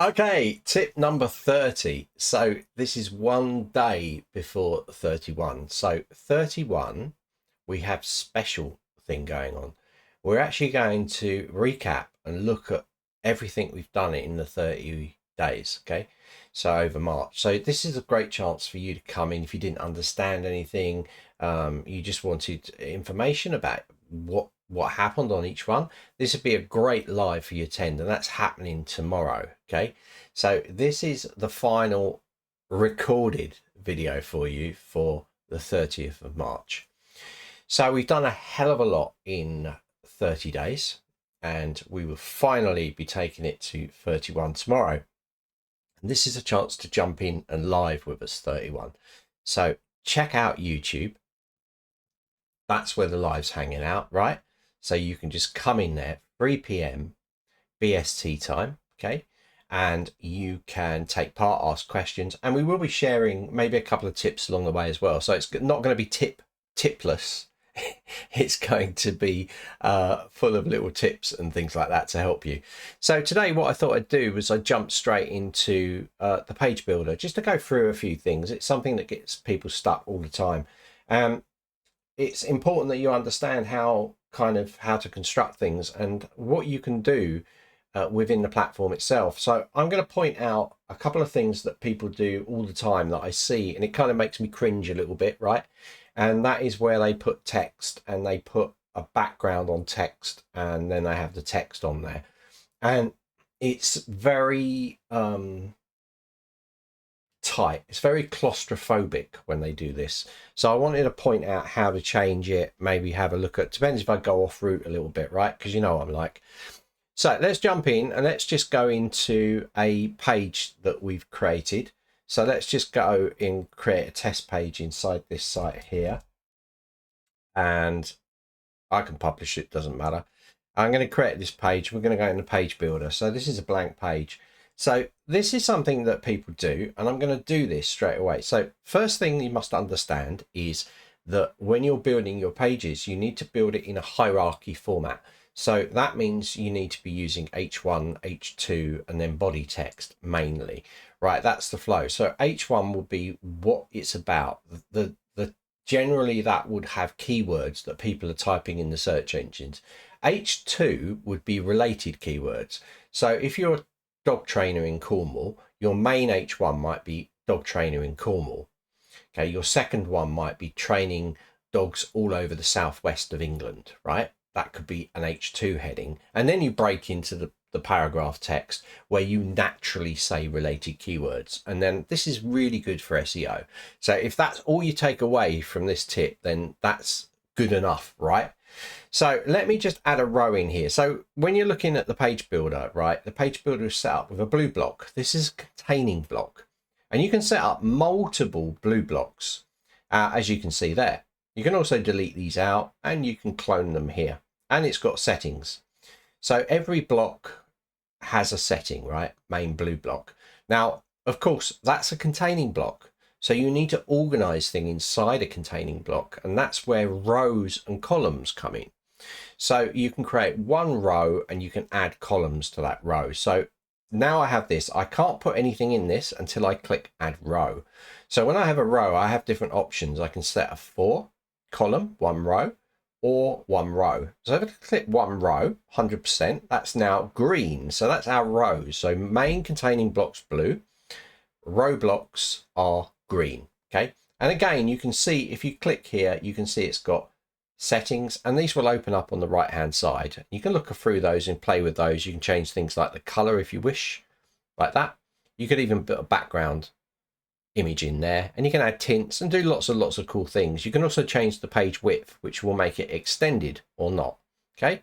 Okay, tip number 30. So this is one day before 31. So 31, we have special thing going on. We're actually going to recap and look at everything we've done in the 30 days. Okay, so over March. So this is a great chance for you to come in if you didn't understand anything. You just wanted information about what happened on each one. This would be a great live for you to attend, and that's happening tomorrow. Okay, so this is the final recorded video for you for the 30th of March. So we've done a hell of a lot in 30 days, and we will finally be taking it to 31 tomorrow. And this is a chance to jump in and live with us 31. So check out YouTube. That's where the live's hanging out, right? So you can just come in there, 3 p.m. BST time, okay? And you can take part, ask questions, and we will be sharing maybe a couple of tips along the way as well. So it's not going to be tipless. It's going to be full of little tips and things like that to help you. So today what I thought I'd do was I jumped straight into the page builder just to go through a few things. It's something that gets people stuck all the time. It's important that you understand how to construct things and what you can do within the platform itself. So I'm going to point out a couple of things that people do all the time that I see, and it kind of makes me cringe a little bit, right? And that is where they put text and they put a background on text, and then they have the text on there, and it's very tight. It's very claustrophobic when they do this. So I wanted to point out how to change it, maybe have a look at, depends if I go off route a little bit, right? Because you know what I'm like. So let's jump in and let's just go into a page that we've created. So let's just go and create a test page inside this site here. And I can publish it, doesn't matter. I'm going to create this page. We're going to go into page builder. So this is a blank page. So this is something that people do, and I'm going to do this straight away. So first thing you must understand is that when you're building your pages, you need to build it in a hierarchy format. So that means you need to be using H1, H2, and then body text mainly, right? That's the flow. So H1 will be what it's about. Generally that would have keywords that people are typing in the search engines. H2 would be related keywords. So if you're a dog trainer in Cornwall, your main H1 might be dog trainer in Cornwall. Okay, your second one might be training dogs all over the southwest of England, right? That could be an H2 heading. And then you break into the paragraph text where you naturally say related keywords. And then this is really good for SEO. So if that's all you take away from this tip, then that's good enough, right? So let me just add a row in here. So when you're looking at the page builder, right, the page builder is set up with a blue block. This is a containing block. And you can set up multiple blue blocks, as you can see there. You can also delete these out and you can clone them here. And it's got settings. So every block has a setting, right? Main blue block. Now, of course, that's a containing block. So you need to organize things inside a containing block. And that's where rows and columns come in. So you can create one row and you can add columns to that row. So now I have this. I can't put anything in this until I click add row. So when I have a row, I have different options. I can set a 4 column, 1 row, or 1 row. So if I click 1 row, 100%, that's now green. So that's our rows. So main containing blocks blue, row blocks are green. Okay. And again, you can see if you click here, you can see it's got settings, and these will open up on the right hand side. You can look through those and play with those. You can change things like the color if you wish, like that. You could even put a background image in there, and you can add tints and do lots of cool things. You can also change the page width, which will make it extended or not. Okay.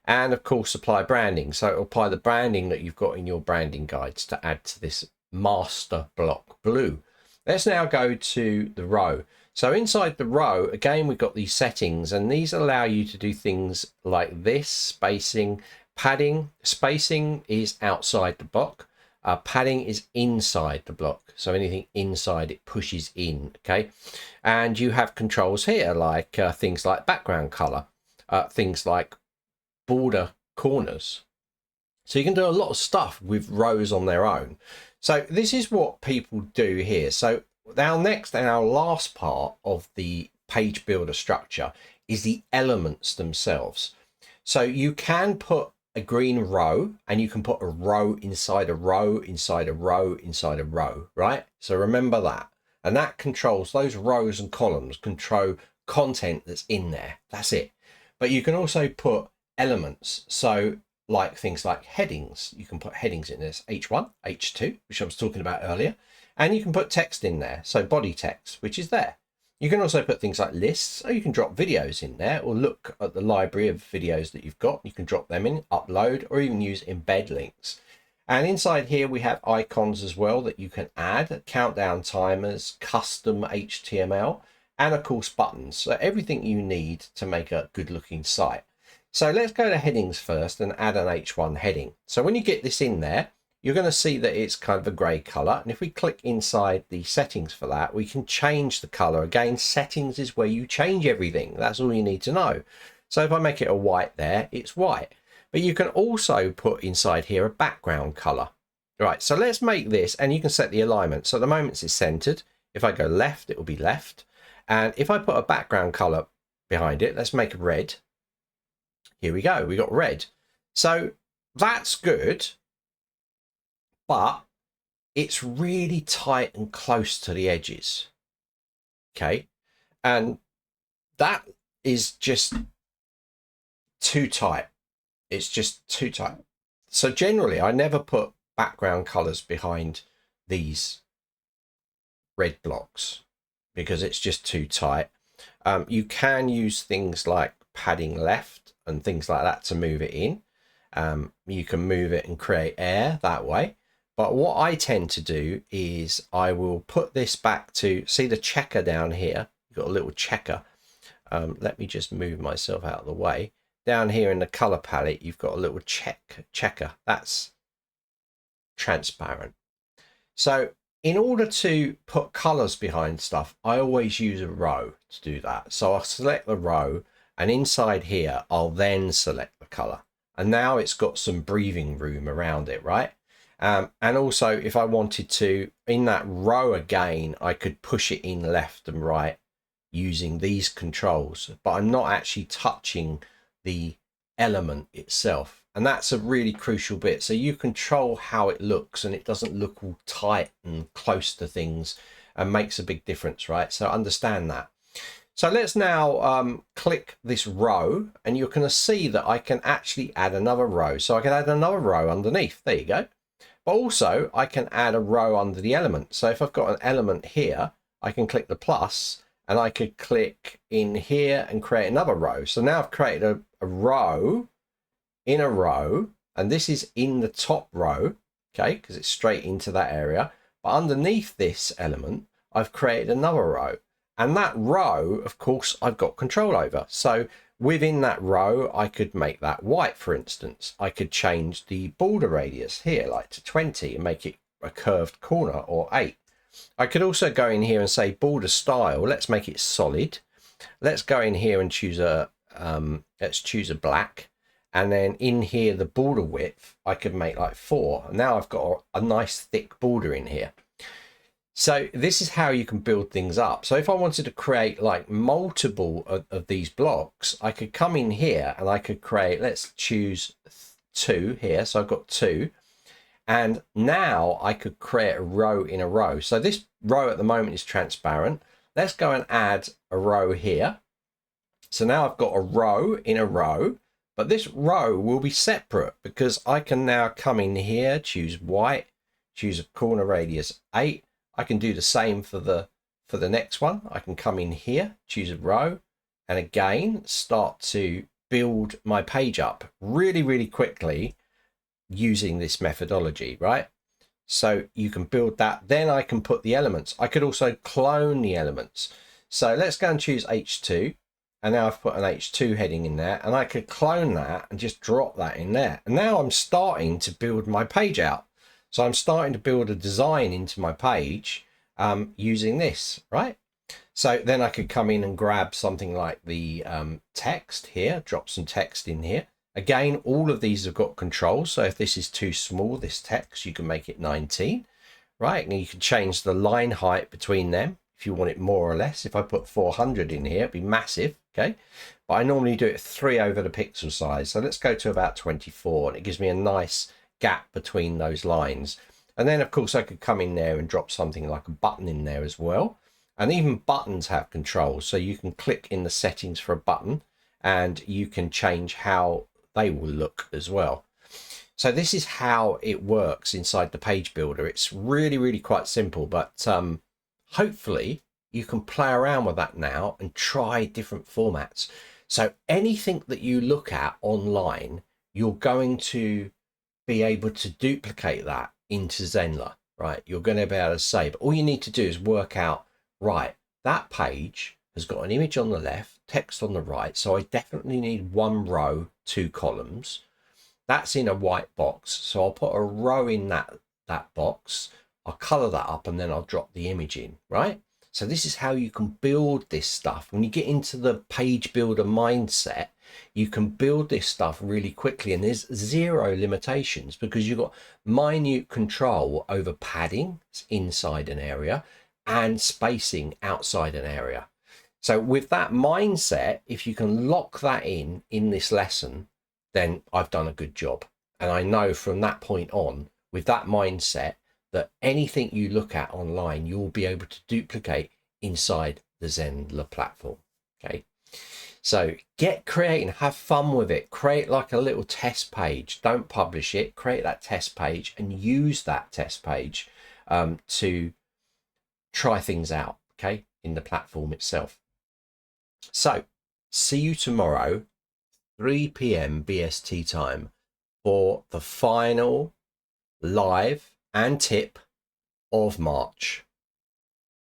And of course apply branding. So it'll apply the branding that you've got in your branding guides to add to this master block blue. Let's now go to the row. So inside the row, again, we've got these settings, and these allow you to do things like this: spacing, padding. Spacing is outside the block. Padding is inside the block. So anything inside it pushes in. Okay. And you have controls here, like things like background color, things like border corners. So you can do a lot of stuff with rows on their own. So this is what people do here. So our next and our last part of the page builder structure is the elements themselves. So you can put a green row, and you can put a row inside a row inside a row inside a row, right? So remember that. And that controls those rows and columns, control content that's in there. That's it. But you can also put elements. So like things like headings, you can put headings in this, H1, H2, which I was talking about earlier. And you can put text in there. So body text, which is there. You can also put things like lists, or you can drop videos in there, or look at the library of videos that you've got. You can drop them in, upload, or even use embed links. And inside here, we have icons as well that you can add, countdown timers, custom HTML, and of course buttons. So everything you need to make a good looking site. So let's go to headings first and add an H1 heading. So when you get this in there, you're going to see that it's kind of a grey colour. And if we click inside the settings for that, we can change the colour. Again, settings is where you change everything. That's all you need to know. So if I make it a white there, it's white. But you can also put inside here a background colour. Right, so let's make this, and you can set the alignment. So at the moment it's centred. If I go left, it will be left. And if I put a background colour behind it, let's make it red. Here we go, we got red. So that's good. But it's really tight and close to the edges. Okay. And that is just too tight. It's just too tight. So generally, I never put background colors behind these red blocks because it's just too tight. You can use things like padding left and things like that to move it in. You can move it and create air that way. But what I tend to do is I will put this back to, see the checker down here? You've got a little checker. Let me just move myself out of the way. Down here in the color palette, you've got a little checker. That's transparent. So in order to put colors behind stuff, I always use a row to do that. So I'll select the row, and inside here, I'll then select the color. And now it's got some breathing room around it, right? And also, if I wanted to, in that row again, I could push it in left and right using these controls, but I'm not actually touching the element itself. And that's a really crucial bit. So you control how it looks, and it doesn't look all tight and close to things, and makes a big difference, right? So understand that. So let's now click this row, and you're going to see that I can actually add another row. So I can add another row underneath. There you go. But also I can add a row under the element. So if I've got an element here, I can click the plus, and I could click in here and create another row. So now I've created a row in a row, and this is in the top row, okay, because it's straight into that area. But underneath this element, I've created another row. And that row, of course, I've got control over. So within that row, I could make that white, for instance. I could change the border radius here, like to 20, and make it a curved corner, or 8. I could also go in here and say border style. Let's make it solid. Let's go in here and choose let's choose a black. And then in here, the border width, I could make like 4. Now I've got a nice thick border in here. So this is how you can build things up. So if I wanted to create like multiple of these blocks, I could come in here and I could create, let's choose 2 here. So I've got 2. And now I could create a row in a row. So this row at the moment is transparent. Let's go and add a row here. So now I've got a row in a row, but this row will be separate because I can now come in here, choose white, choose a corner radius 8. I can do the same for the next one. I can come in here, choose a row, and again start to build my page up really, really quickly using this methodology, right? So you can build that. Then I can put the elements. I could also clone the elements. So let's go and choose H2. And now I've put an H2 heading in there, and I could clone that and just drop that in there. And now I'm starting to build my page out. So I'm starting to build a design into my page using this, right? So then I could come in and grab something like the text here, drop some text in here. Again, all of these have got controls. So if this is too small, this text, you can make it 19, right? And you can change the line height between them if you want it more or less. If I put 400 in here, it'd be massive, okay? But I normally do it 3 over the pixel size. So let's go to about 24, and it gives me a nice gap between those lines. And then, of course, I could come in there and drop something like a button in there as well. And even buttons have controls. So you can click in the settings for a button, and you can change how they will look as well. So this is how it works inside the page builder. It's really, really quite simple, but hopefully you can play around with that now and try different formats. So anything that you look at online, you're going to be able to duplicate that into Zenler, right? You're going to be able to say, but all you need to do is work out, right, that page has got an image on the left, text on the right, so I definitely need 1 row, 2 columns. That's in a white box, so I'll put a row in that box, I'll color that up, and then I'll drop the image in, right? So this is how you can build this stuff. When you get into the page builder mindset, you can build this stuff really quickly, and there's 0 limitations because you've got minute control over padding inside an area and spacing outside an area. So with that mindset, if you can lock that in this lesson, then I've done a good job. And I know from that point on, with that mindset, that anything you look at online, you'll be able to duplicate inside the Zenler platform. Okay. So get creating, have fun with it. Create like a little test page. Don't publish it. Create that test page and use that test page to try things out, okay, in the platform itself. So see you tomorrow, 3 p.m. BST time, for the final live and tip of March.